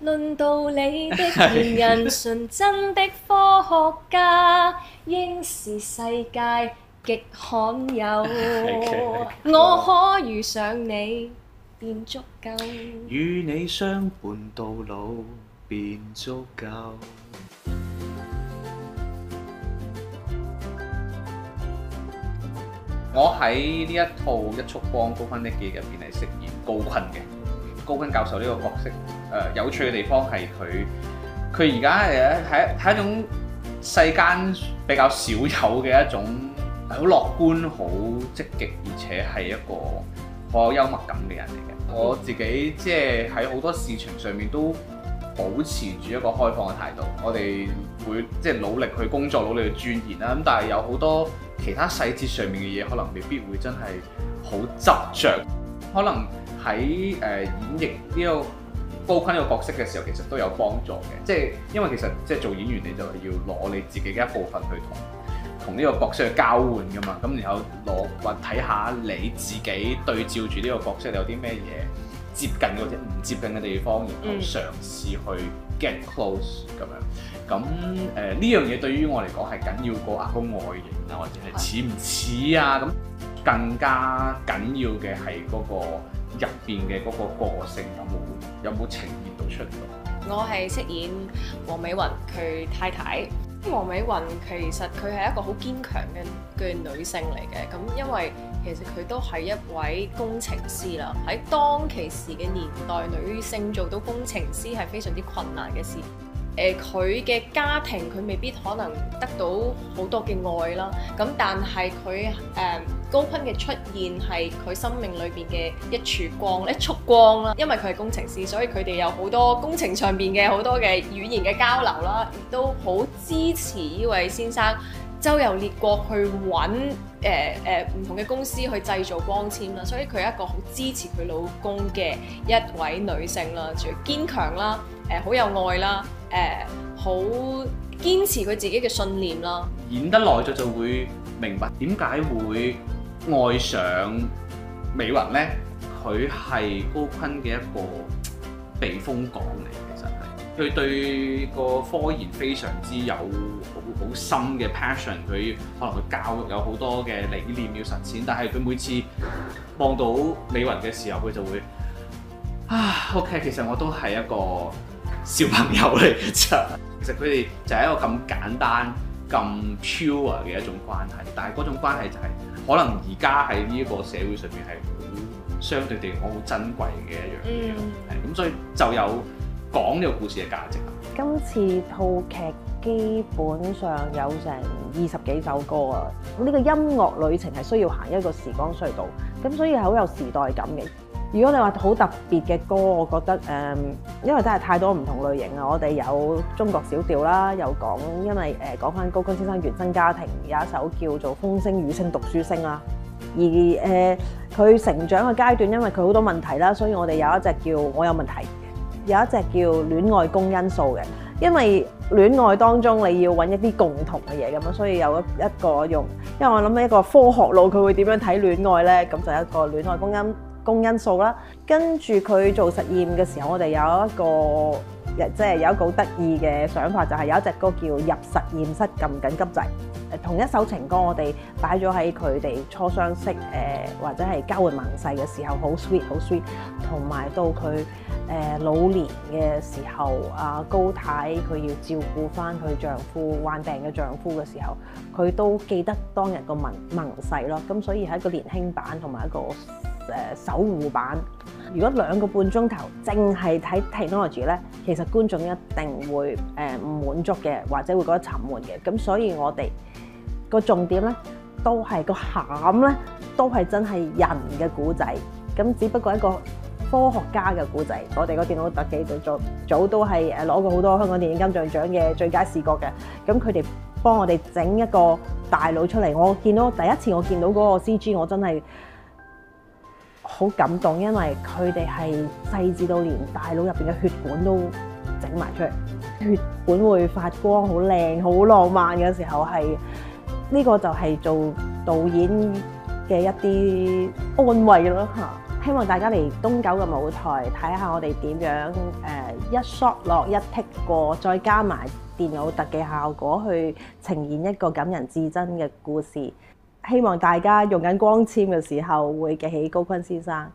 論道理的賢人，純真的科學家，應是世界極罕有。我可遇上你，便足夠。與你相伴到老，便足夠。我喺呢一套《一束光高坤的記憶》入邊係飾演高坤嘅。高坤教授呢個角色，有趣嘅地方係佢而家係一種世間比較少有嘅一種好樂觀、好積極，而且係一個好有幽默感嘅人嚟嘅。我自己即係喺好多事情上面都保持住一個開放嘅態度。我哋會即係努力去工作，努力去鑽研啦。咁但係有好多其他細節上面嘅嘢，可能未必會真係好執着。可能喺演繹呢個高坤呢個角色嘅時候，其實都有幫助嘅。即係因為其實即係做演員，你就係要攞你自己嘅一部分去同呢個角色去交換㗎嘛。咁然後或睇下你自己對照住呢個角色有啲咩嘢接近或者唔接近嘅地方，然後嘗試去 get close 咁樣。咁呢樣嘢對於我嚟講係緊要過個外形啊，或者係似唔似啊咁。更加緊要嘅係嗰個入邊嘅嗰個個性有冇呈現到出嚟？我係飾演黃美雲佢太太。黃美雲其實佢係一個好堅強嘅女性嚟嘅，咁因為其實佢都係一位工程師啦。喺當其時嘅年代，女性做到工程師係非常之困難嘅事。佢嘅家庭佢未必可能得到好多嘅愛啦，咁但係佢高坤嘅出現係佢生命裏邊嘅一束光啦。因為佢係工程師，所以佢哋有好多工程上邊嘅好多嘅語言嘅交流啦，亦都好支持呢位先生周遊列國去揾唔同嘅公司去製造光纖啦，所以佢係一個好支持佢老公嘅一位女性啦，仲要堅強啦，好有愛啦，好堅持佢自己嘅信念啦。演得耐咗就會明白點解會愛上美雲呢？佢係高坤嘅一個避風港嚟，其實係佢對個科研非常之有好深嘅 passion， 佢可能佢教育有好多嘅理念要實踐，但係佢每次望到美雲嘅時候，佢就會OK， 其實我都係一個小朋友嚟嘅啫。其實佢哋就係一個咁簡單、咁 pure 嘅一種關係，但係嗰種關係就係可能而家喺呢一個社會上面係好相對地講好珍貴嘅一樣嘢咯。咁所以就有講呢個故事嘅價值。今次套劇基本上有成20幾首歌啊！呢個音樂旅程係需要行一個時光隧道，咁所以係好有時代感嘅。如果你話好特別嘅歌，我覺得因為真係太多唔同類型啊！我哋有中國小調啦，又講因為講翻高坤先生原生家庭，有一首叫做《風聲雨聲讀書聲》啦。而佢成長嘅階段，因為佢好多問題啦，所以我哋有一隻叫我有問題，有一隻叫戀愛公因數嘅。因為戀愛當中你要揾一啲共同嘅嘢咁樣，所以有一個用，因為我諗一個科學路佢會點樣睇戀愛呢？咁就一個戀愛公因數啦。跟住佢做實驗嘅時候，我哋有一個即係有一個好得意嘅想法，就係有一隻歌叫《入實驗室撳緊急掣》。同一首情歌，我哋擺咗喺佢哋初相識或者係交換盟誓嘅時候，好 sweet 好 sweet。同埋到佢老年嘅時候，高太佢要照顧翻佢丈夫患病嘅丈夫嘅時候，佢都記得當日個盟誓咯。咁所以係一個年輕版同埋一個守護版。如果2個半鐘頭淨係睇 technology 咧，其實觀眾一定會唔滿足嘅，或者會覺得沉悶嘅。咁所以我哋個重點咧，都係個餡咧，都係真係人嘅故仔。咁只不過一個科學家嘅故仔。我哋個電腦特技組都係攞過好多香港電影金像獎嘅最佳視覺嘅。咁佢哋幫我哋整一個大腦出嚟。我見到第一次我見到嗰個 CG， 我真係好感動，因為佢哋係細緻到連大腦入邊嘅血管都整埋出嚟，血管會發光，好靚，好浪漫嘅時候，係呢個就係做導演嘅一啲安慰咯嚇。希望大家嚟東九嘅舞台睇下我哋點樣一 shot 落一 take 過，再加埋電腦特技效果去呈現一個感人至真嘅故事。希望大家用緊光纖嘅時候會記起高坤先生。